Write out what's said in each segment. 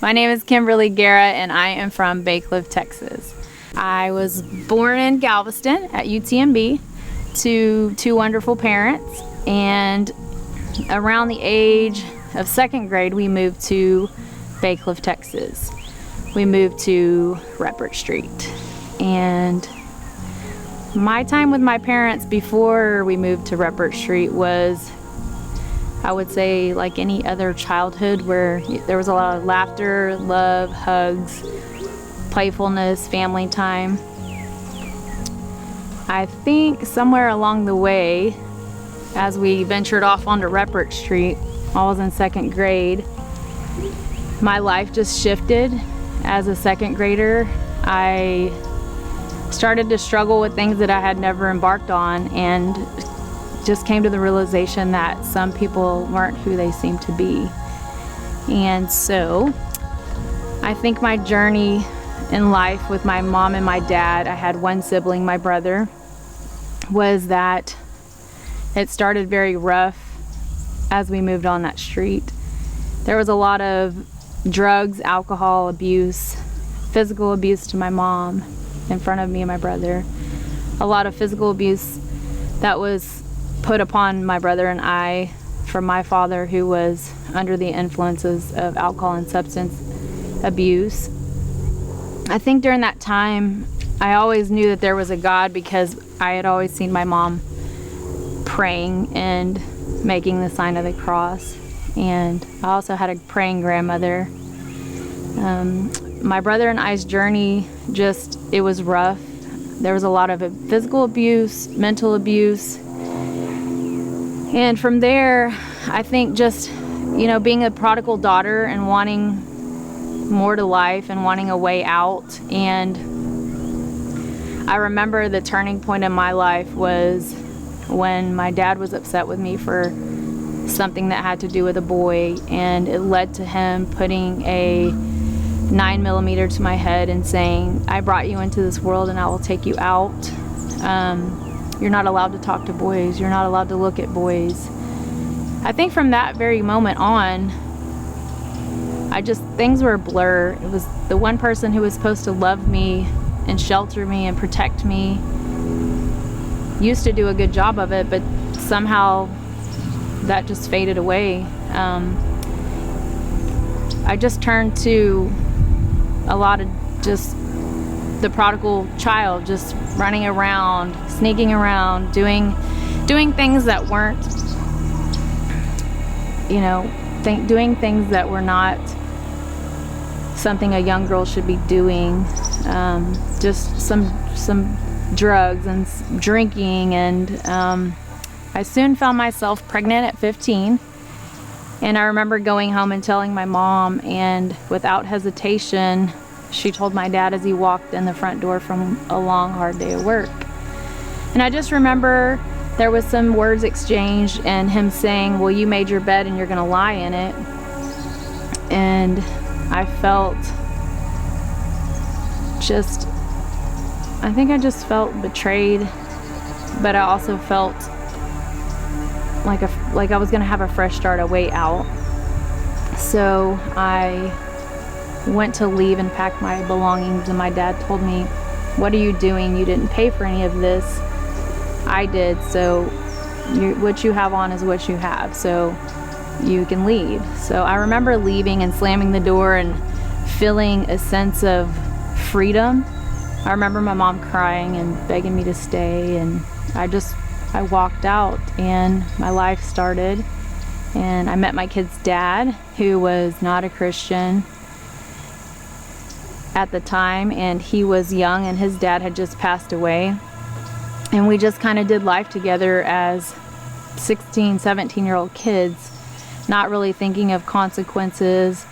My name is Kimberly Guerra and I am from Bay Cliff, Texas. I was born in Galveston at UTMB to two wonderful parents, and around the age of second grade we moved to Bay Cliff, Texas. We moved to Rupert Street, and my time with my parents before we moved to Rupert Street was, I would say, like any other childhood, where there was a lot of laughter, love, hugs, playfulness, family time. I think somewhere along the way, as we ventured off onto Rupert Street, I was in second grade, my life just shifted. As a second grader, I started to struggle with things that I had never embarked on, and just came to the realization that some people weren't who they seemed to be. And so I think my journey in life with my mom and my dad, I had one sibling, my brother, was that it started very rough as we moved on that street. There was a lot of drugs, alcohol abuse, physical abuse to my mom in front of me and my brother. A lot of physical abuse that was put upon my brother and I from my father, who was under the influences of alcohol and substance abuse. I think during that time I always knew that there was a God, because I had always seen my mom praying and making the sign of the cross, and I also had a praying grandmother. My brother and I's journey, it was rough. There was a lot of physical abuse, mental abuse. And from there, I think being a prodigal daughter and wanting more to life and wanting a way out. And I remember the turning point in my life was when my dad was upset with me for something that had to do with a boy, and it led to him putting a 9mm to my head and saying, "I brought you into this world and I will take you out. You're not allowed to talk to boys. You're not allowed to look at boys." I think from that very moment on, things were a blur. It was the one person who was supposed to love me and shelter me and protect me used to do a good job of it, but somehow that just faded away. I just turned to a lot of just the prodigal child, just running around, sneaking around, doing things that weren't, doing things that were not something a young girl should be doing. Just some drugs and drinking, and I soon found myself pregnant at 15. And I remember going home and telling my mom, and without hesitation, she told my dad as he walked in the front door from a long, hard day of work. And I just remember there was some words exchanged, and him saying, "Well, you made your bed and you're gonna lie in it." And I just felt betrayed, but I also felt like I was gonna have a fresh start, a way out. So I went to leave and pack my belongings, and my dad told me, "What are you doing? You didn't pay for any of this." I did, so what you have on is what you have, so you can leave. So I remember leaving and slamming the door and feeling a sense of freedom. I remember my mom crying and begging me to stay, and I walked out and my life started. And I met my kid's dad, who was not a Christian at the time, and he was young and his dad had just passed away. And we just kind of did life together as 16, 17-year-old kids, not really thinking of consequences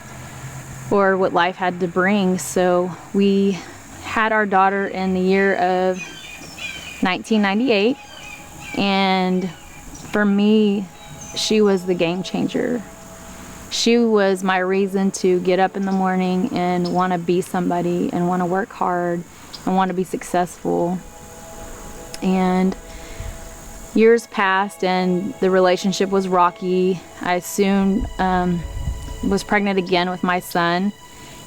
or what life had to bring. So we had our daughter in the year of 1998, and for me, she was the game changer. She was my reason to get up in the morning and want to be somebody and want to work hard and want to be successful. And years passed and the relationship was rocky. I soon was pregnant again with my son,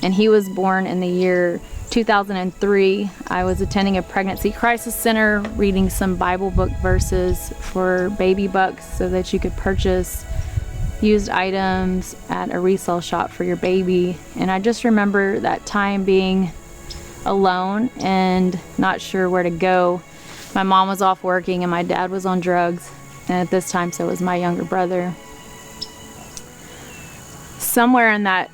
and he was born in the year 2003. I was attending a pregnancy crisis center, reading some Bible book verses for baby bucks so that you could purchase used items at a resale shop for your baby. And I just remember that time being alone and not sure where to go. My mom was off working and my dad was on drugs, and at this time so was my younger brother. Somewhere in that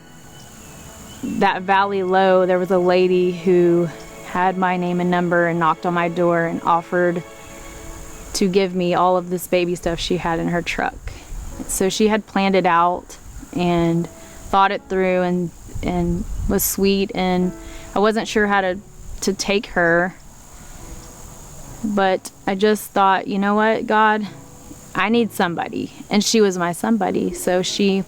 valley low, there was a lady who had my name and number and knocked on my door and offered to give me all of this baby stuff she had in her truck. So she had planned it out and thought it through and was sweet, and I wasn't sure how to take her, but I just thought, you know what, God, I need somebody, and she was my somebody. So she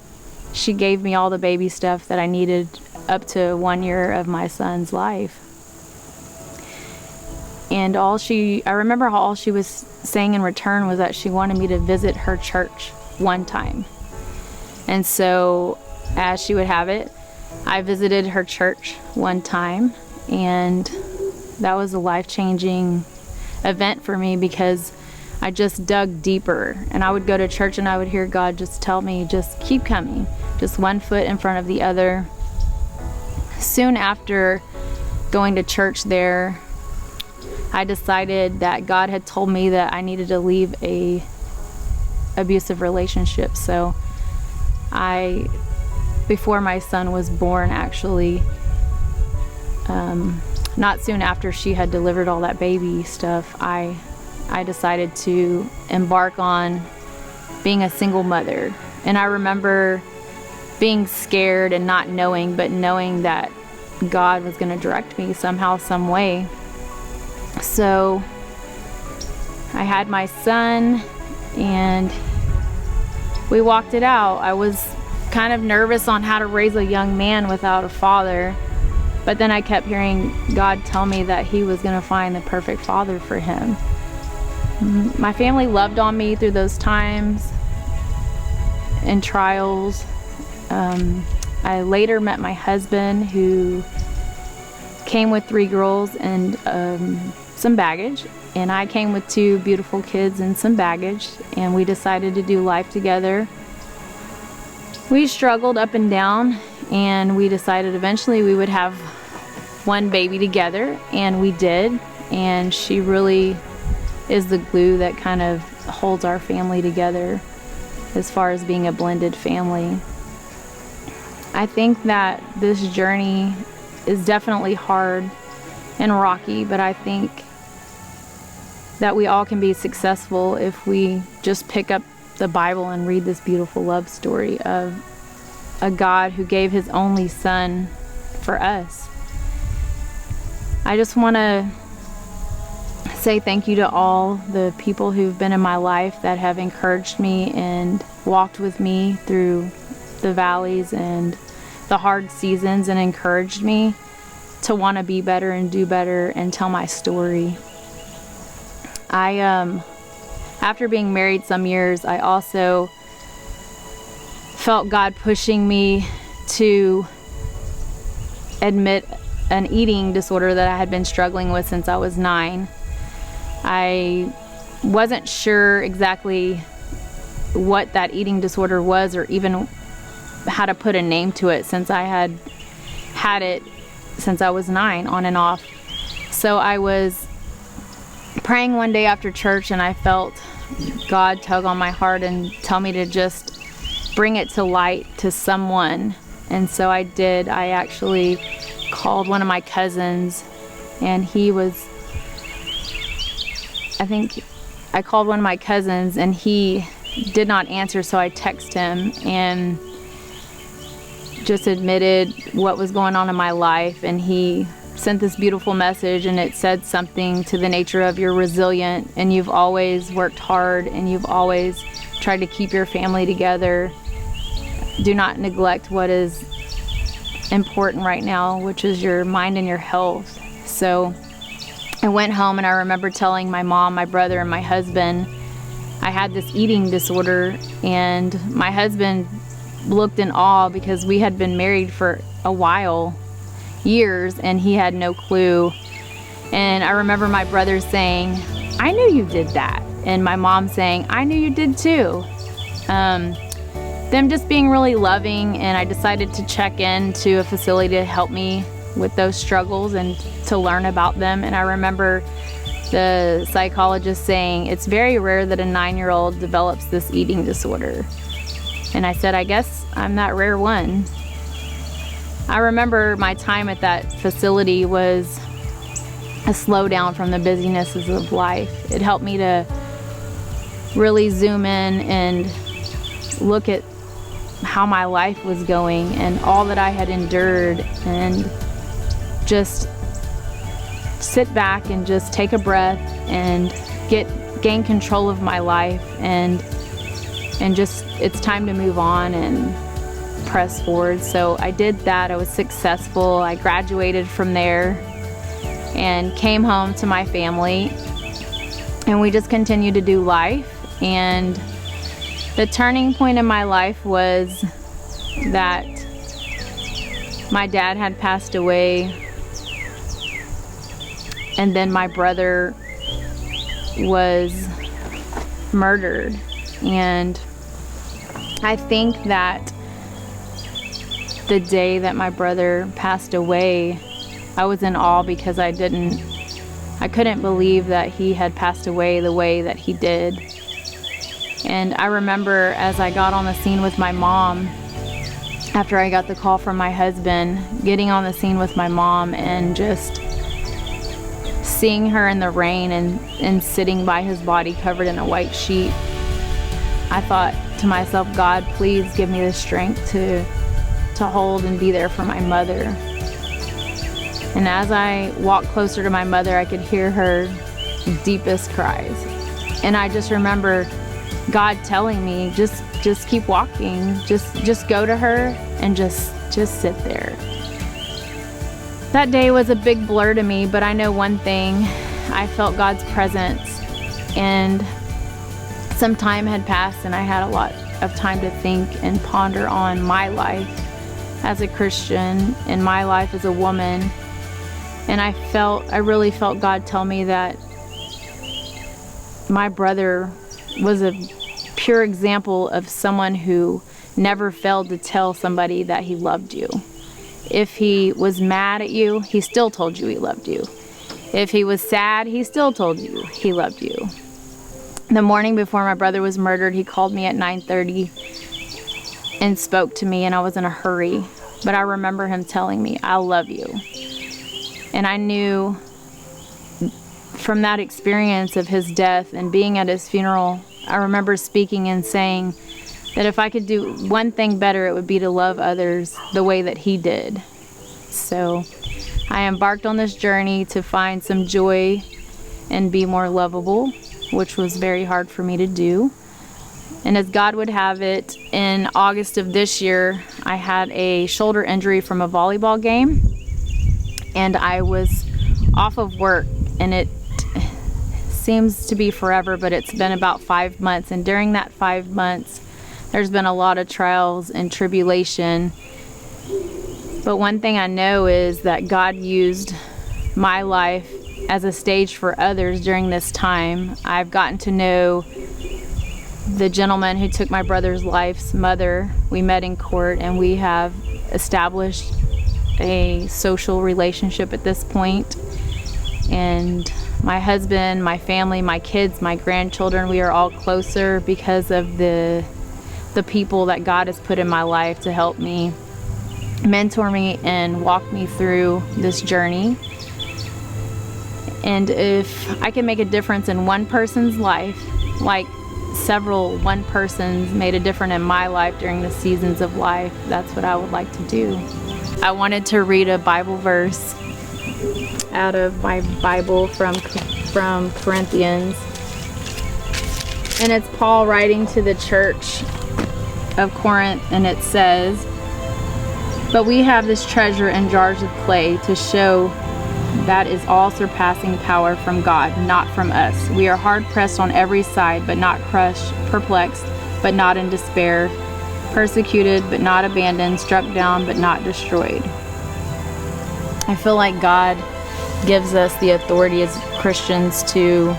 gave me all the baby stuff that I needed up to 1 year of my son's life. And I remember all she was saying in return was that she wanted me to visit her church one time. And so, as she would have it, I visited her church one time, and that was a life-changing event for me because I just dug deeper, and I would go to church and I would hear God just tell me, just keep coming, just one foot in front of the other. Soon after going to church there, I decided that God had told me that I needed to leave a abusive relationship. So before my son was born, actually, not soon after she had delivered all that baby stuff, I decided to embark on being a single mother. And I remember being scared and not knowing, but knowing that God was going to direct me somehow, some way. So I had my son and we walked it out. I was kind of nervous on how to raise a young man without a father, but then I kept hearing God tell me that he was going to find the perfect father for him. My family loved on me through those times and trials. I later met my husband, who came with 3 girls and some baggage, and I came with 2 beautiful kids and some baggage, and we decided to do life together. We struggled up and down, and we decided eventually we would have one baby together, and we did. And she really is the glue that kind of holds our family together as far as being a blended family. I think that this journey is definitely hard and rocky, but I think that we all can be successful if we just pick up the Bible and read this beautiful love story of a God who gave his only son for us. I just want to say thank you to all the people who've been in my life that have encouraged me and walked with me through the valleys and the hard seasons and encouraged me to want to be better and do better and tell my story. After being married some years, I also felt God pushing me to admit an eating disorder that I had been struggling with since I was 9. I wasn't sure exactly what that eating disorder was or even how to put a name to it, since I had it since I was 9 on and off. So I was praying one day after church, and I felt God tug on my heart and tell me to just bring it to light to someone. And so I did. I actually called one of my cousins, and I called one of my cousins and he did not answer, so I texted him and just admitted what was going on in my life, and he sent this beautiful message, and it said something to the nature of, you're resilient and you've always worked hard and you've always tried to keep your family together. Do not neglect what is important right now, which is your mind and your health. So I went home, and I remember telling my mom, my brother, and my husband I had this eating disorder, and my husband looked in awe because we had been married for a while years, and he had no clue. And I remember my brother saying, "I knew you did that," and my mom saying, "I knew you did too." Them just being really loving, and I decided to check into a facility to help me with those struggles and to learn about them. And I remember the psychologist saying, "It's very rare that a 9-year-old develops this eating disorder." And I said, "I guess I'm that rare one." I remember my time at that facility was a slowdown from the businesses of life. It helped me to really zoom in and look at how my life was going and all that I had endured, and just sit back and just take a breath and gain control of my life, and just, it's time to move on and press forward. So I did that. I was successful. I graduated from there and came home to my family, and we just continued to do life. And the turning point in my life was that my dad had passed away, and then my brother was murdered. And I think that the day that my brother passed away, I was in awe because I couldn't believe that he had passed away the way that he did. And I remember as I got on the scene with my mom, after I got the call from my husband, getting on the scene with my mom and just seeing her in the rain and sitting by his body covered in a white sheet, I thought to myself, "God, please give me the strength to hold and be there for my mother." And as I walked closer to my mother, I could hear her deepest cries. And I just remember God telling me, just keep walking, just go to her and just sit there. That day was a big blur to me, but I know one thing: I felt God's presence, and some time had passed, and I had a lot of time to think and ponder on my life as a Christian and my life as a woman. And I really felt God tell me that my brother was a pure example of someone who never failed to tell somebody that he loved you. If he was mad at you, he still told you he loved you. If he was sad, he still told you he loved you. The morning before my brother was murdered, he called me at 9:30 and spoke to me, and I was in a hurry. But I remember him telling me, "I love you." And I knew from that experience of his death and being at his funeral, I remember speaking and saying that if I could do one thing better, it would be to love others the way that he did. So I embarked on this journey to find some joy and be more lovable, which was very hard for me to do. And as God would have it, in August of this year, I had a shoulder injury from a volleyball game, and I was off of work, and it seems to be forever, but it's been about 5 months. And during that 5 months, there's been a lot of trials and tribulation. But one thing I know is that God used my life as a stage for others during this time. I've gotten to know the gentleman who took my brother's life's mother. We met in court, and we have established a social relationship at this point. And my husband, my family, my kids, my grandchildren, we are all closer because of the people that God has put in my life to help me, mentor me, and walk me through this journey. And if I can make a difference in one person's life, like one persons made a difference in my life during the seasons of life, that's what I would like to do. I wanted to read a Bible verse out of my Bible from Corinthians. And it's Paul writing to the church of Corinth, and it says, "But we have this treasure in jars of clay to show that is all surpassing power from God, not from us. We are hard pressed on every side, but not crushed, perplexed, but not in despair, persecuted, but not abandoned, struck down, but not destroyed." I feel like God gives us the authority as Christians to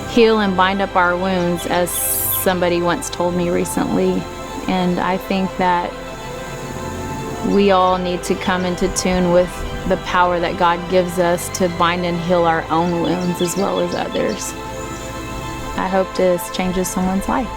heal and bind up our wounds, as somebody once told me recently. And I think that we all need to come into tune with the power that God gives us to bind and heal our own wounds as well as others. I hope this changes someone's life.